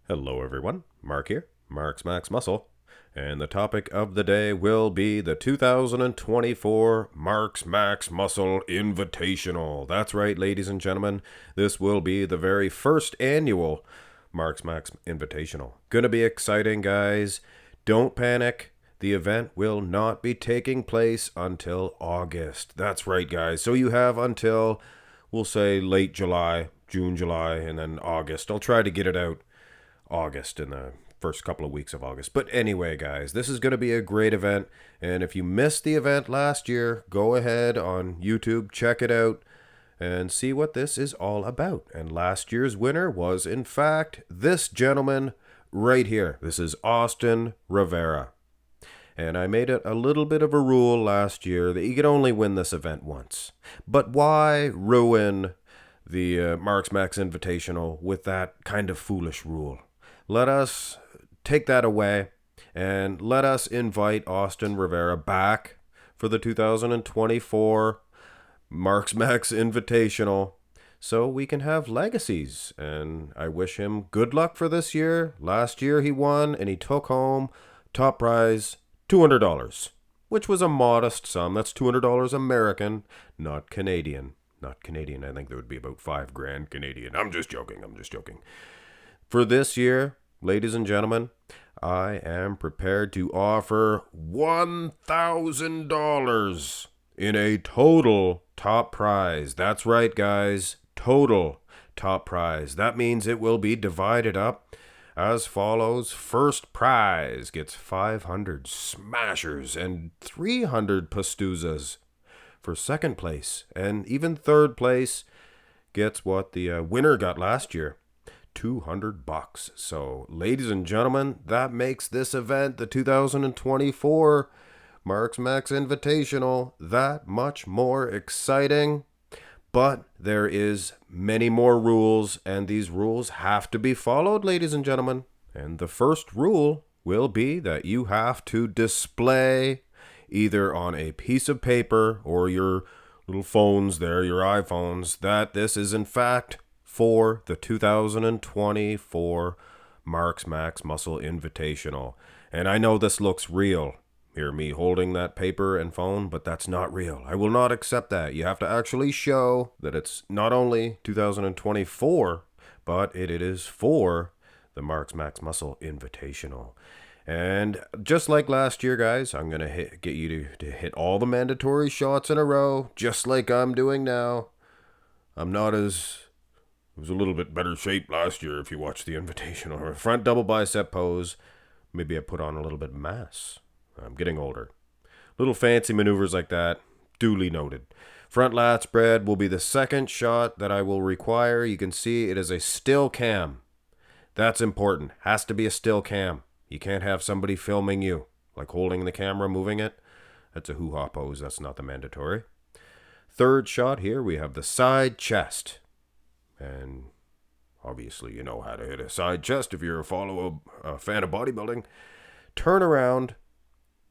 Hello everyone, Mark here, Marx Max Muscle, and the topic of the day will be the 2024 Marx Max Muscle Invitational. That's right, ladies and gentlemen, this will be the very first annual Marx Max Invitational. Gonna be exciting, guys. Don't panic. The event will not be taking place until August. That's right, guys. So you have until, we'll say, late July, June, July, and then August. I'll try to get it out August, in the first couple of weeks of August. But anyway, guys, this is going to be a great event. And if you missed the event last year, go ahead on YouTube, check it out, and see what this is all about. And last year's winner was, in fact, this gentleman right here. This is Austin Rivera. And I made it a little bit of a rule last year that you could only win this event once. But why ruin the Marx Max Invitational with that kind of foolish rule? Let us take that away and let us invite Austin Rivera back for the 2024 Marx Max Invitational so we can have legacies. And I wish him good luck for this year. Last year he won and he took home top prize $200, which was a modest sum. That's $200 American, not Canadian. Not Canadian. I think there would be about $5,000 Canadian. I'm just joking. For this year, ladies and gentlemen, I am prepared to offer $1,000 in a total top prize. That's right, guys. Total top prize. That means it will be divided up as follows. First prize gets 500 smashers and 300 pastuzas for second place. And even third place gets what the winner got last year. $200. So, ladies and gentlemen, that makes this event, the 2024 Marx Max Invitational, that much more exciting. But there is many more rules, and these rules have to be followed, ladies and gentlemen. And the first rule will be that you have to display either on a piece of paper or your little phones there, your iPhones, that this is in fact for the 2024 Marx Max Muscle Invitational. And I know this looks real. Hear me holding that paper and phone, but that's not real. I will not accept that. You have to actually show that it's not only 2024, but it is for the Marx Max Muscle Invitational. And just like last year, guys, I'm going to get you to hit all the mandatory shots in a row, just like I'm doing now. It was a little bit better shape last year if you watched the Invitational. Front double bicep pose. Maybe I put on a little bit of mass. I'm getting older. Little fancy maneuvers like that, duly noted. Front lat spread will be the second shot that I will require. You can see it is a still cam. That's important. Has to be a still cam. You can't have somebody filming you, like holding the camera, moving it. That's a hoo-ha pose. That's not the mandatory. Third shot here, we have the side chest. And obviously you know how to hit a side chest if you're a fan of bodybuilding. Turn around.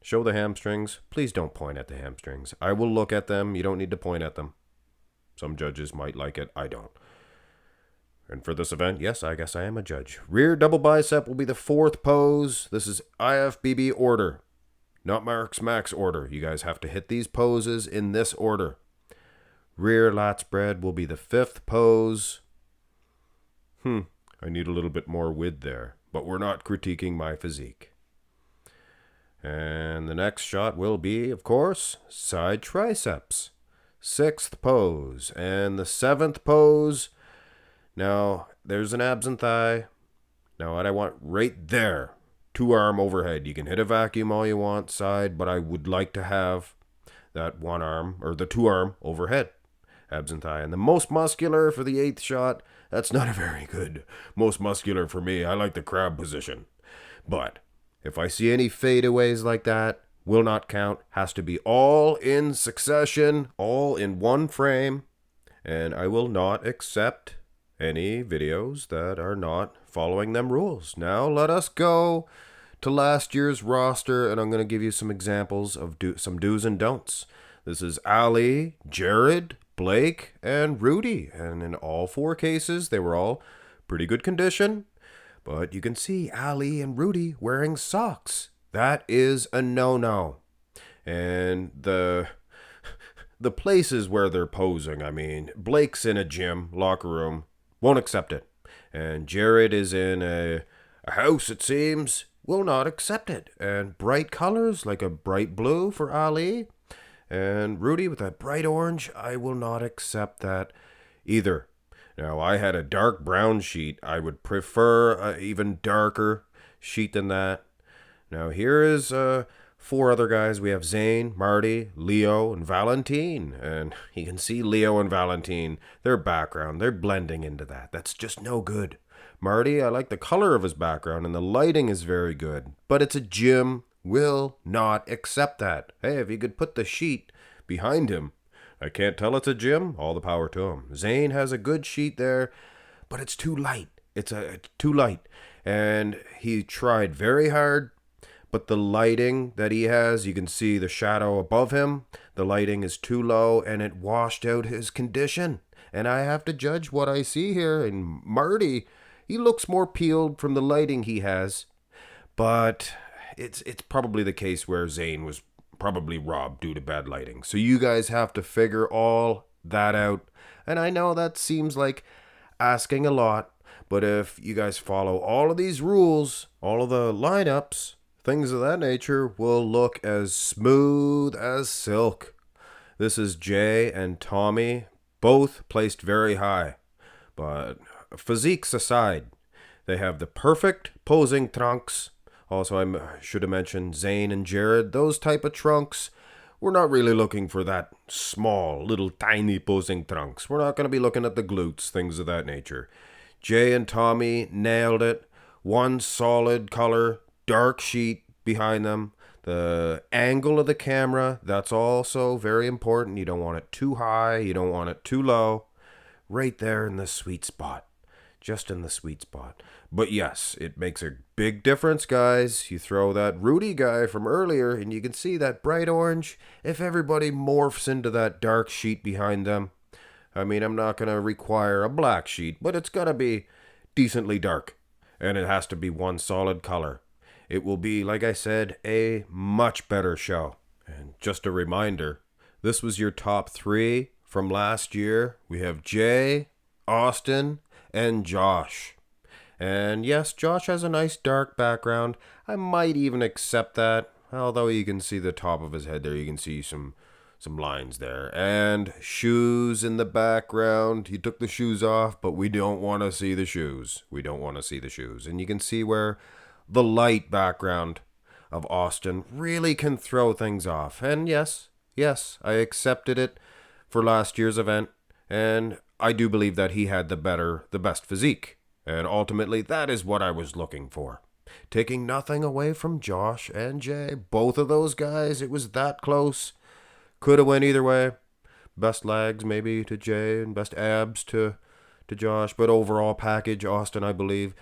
Show the hamstrings. Please don't point at the hamstrings. I will look at them. You don't need to point at them. Some judges might like it. I don't. And for this event, yes, I guess I am a judge. Rear double bicep will be the fourth pose. This is IFBB order, not Marx Max order. You guys have to hit these poses in this order. Rear lat spread will be the fifth pose. I need a little bit more width there, but we're not critiquing my physique. And the next shot will be, of course, side triceps. Sixth pose. And the seventh pose, now there's an abs and thigh. Now what I want right there, 2-arm overhead. You can hit a vacuum all you want, side, but I would like to have that 1-arm, or the 2-arm overhead. Abs and thigh. And the most muscular for the 8th shot, that's not a very good most muscular for me. I like the crab position. But if I see any fadeaways like that, will not count. Has to be all in succession, all in one frame. And I will not accept any videos that are not following them rules. Now let us go to last year's roster, and I'm going to give you some examples of some do's and don'ts. This is Ali, Jared, Blake, and Rudy. And in all 4 cases, they were all pretty good condition. But you can see Ali and Rudy wearing socks. That is a no-no. And the places where they're posing, I mean, Blake's in a gym, locker room, won't accept it. And Jared is in a house, it seems, will not accept it. And bright colors, like a bright blue for Ali, and Rudy with that bright orange, I will not accept that either. Now, I had a dark brown sheet. I would prefer an even darker sheet than that. Now, here is four other guys. We have Zane, Marty, Leo, and Valentine. And you can see Leo and Valentine, their background, they're blending into that. That's just no good. Marty, I like the color of his background, and the lighting is very good. But it's a gym. Will not accept that. Hey, if you could put the sheet behind him, I can't tell it's a gym. All the power to him. Zane has a good sheet there, but it's too light. It's too light. And he tried very hard, but the lighting that he has, you can see the shadow above him. The lighting is too low, and it washed out his condition. And I have to judge what I see here. And Marty, he looks more peeled from the lighting he has. But it's probably the case where Zane was probably robbed due to bad lighting. So you guys have to figure all that out. And I know that seems like asking a lot, but if you guys follow all of these rules, all of the lineups, things of that nature will look as smooth as silk. This is Jay and Tommy, both placed very high. But physiques aside, they have the perfect posing trunks. Also, I should have mentioned Zane and Jared. Those type of trunks, we're not really looking for that small, little tiny posing trunks. We're not going to be looking at the glutes, things of that nature. Jay and Tommy nailed it. One solid color, dark sheet behind them. The angle of the camera, that's also very important. You don't want it too high. You don't want it too low. Right there in the sweet spot. Just in the sweet spot. But yes, it makes a big difference, guys. You throw that Rudy guy from earlier, and you can see that bright orange. If everybody morphs into that dark sheet behind them, I mean, I'm not going to require a black sheet, but it's got to be decently dark. And it has to be one solid color. It will be, like I said, a much better show. And just a reminder, this was your top three from last year. We have Jay, Austin, and Josh. And yes, Josh has a nice dark background. I might even accept that. Although you can see the top of his head there. You can see some lines there. And shoes in the background. He took the shoes off, but we don't want to see the shoes. We don't want to see the shoes. And you can see where the light background of Austin really can throw things off. And yes, I accepted it for last year's event. And I do believe that he had the best physique. And ultimately, that is what I was looking for. Taking nothing away from Josh and Jay. Both of those guys, it was that close. Could have went either way. Best legs maybe to Jay and best abs to Josh. But overall package, Austin, I believe.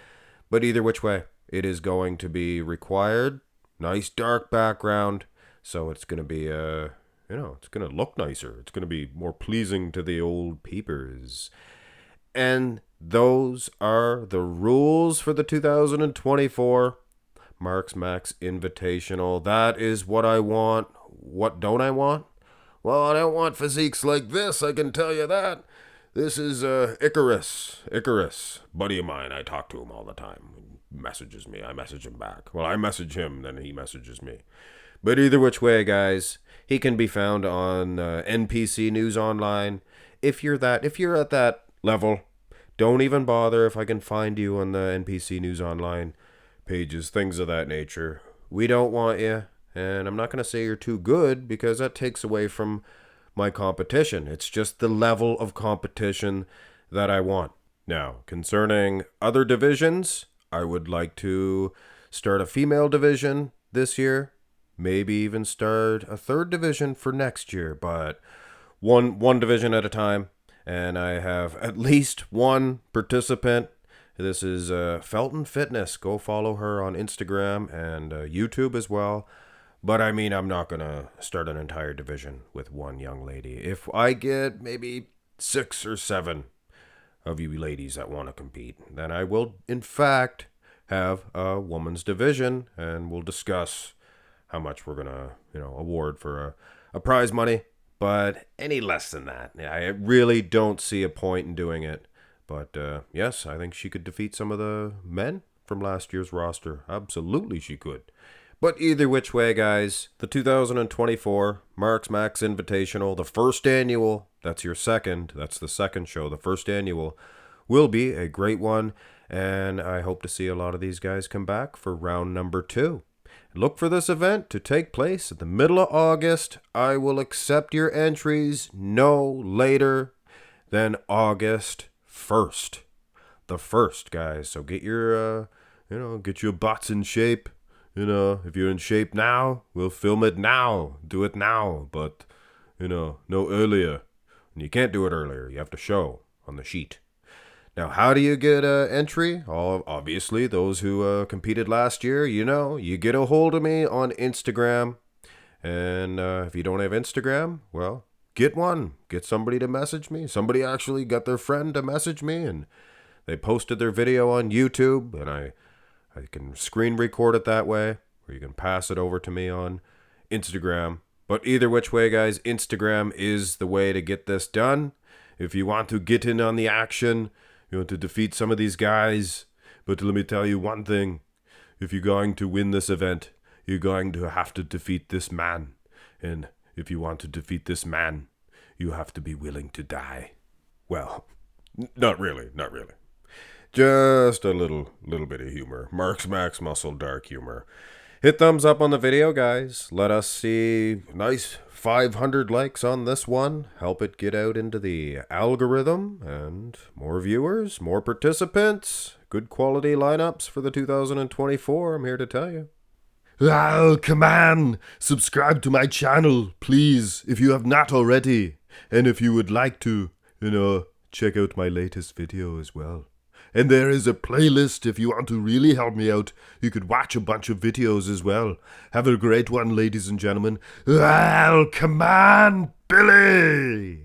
But either which way, it is going to be required. Nice dark background. So it's going to be, it's going to look nicer. It's going to be more pleasing to the old peepers. And those are the rules for the 2024 Marx Max Invitational. That is what I want. What don't I want? Well, I don't want physiques like this, I can tell you that. This is Icarus, buddy of mine. I talk to him all the time. He messages me. I message him back. Well, I message him, then he messages me. But either which way, guys, he can be found on NPC News Online. If you're at that level, don't even bother if I can find you on the NPC News Online pages, things of that nature. We don't want you, and I'm not going to say you're too good because that takes away from my competition. It's just the level of competition that I want. Now, concerning other divisions, I would like to start a female division this year, maybe even start a third division for next year, but one division at a time. And I have at least one participant. This is Felton Fitness. Go follow her on Instagram and YouTube as well. But I mean, I'm not going to start an entire division with one young lady. If I get maybe 6 or 7 of you ladies that want to compete, then I will, in fact, have a woman's division, and we'll discuss how much we're gonna, award for a prize money. But any less than that, I really don't see a point in doing it. But yes, I think she could defeat some of the men from last year's roster. Absolutely, she could. But either which way, guys, the 2024 Marx Max Invitational, the first annual, that's the second show, the first annual, will be a great one, and I hope to see a lot of these guys come back for round number 2. Look for this event to take place in the middle of August. I will accept your entries no later than August 1st. The 1st, guys, so get your, get your butts in shape. If you're in shape now, we'll film it now. Do it now, but, no earlier. And you can't do it earlier. You have to show on the sheet. Now, how do you get an entry? Obviously, those who competed last year, you get a hold of me on Instagram. And if you don't have Instagram, well, get one. Get somebody to message me. Somebody actually got their friend to message me, and they posted their video on YouTube, and I can screen record it that way, or you can pass it over to me on Instagram. But either which way, guys, Instagram is the way to get this done. If you want to get in on the action, you want to defeat some of these guys. But let me tell you one thing. If you're going to win this event, you're going to have to defeat this man. And if you want to defeat this man, you have to be willing to die. Well, not really. Just a little bit of humor. Marx Max Muscle dark humor. Hit thumbs up on the video, guys. Let us see nice 500 likes on this one. Help it get out into the algorithm, and more viewers, more participants, good quality lineups for the 2024, I'm here to tell you. Oh, come on! Subscribe to my channel, please, if you have not already. And if you would like to, check out my latest video as well. And there is a playlist if you want to really help me out. You could watch a bunch of videos as well. Have a great one, ladies and gentlemen. Well, come on, Billy!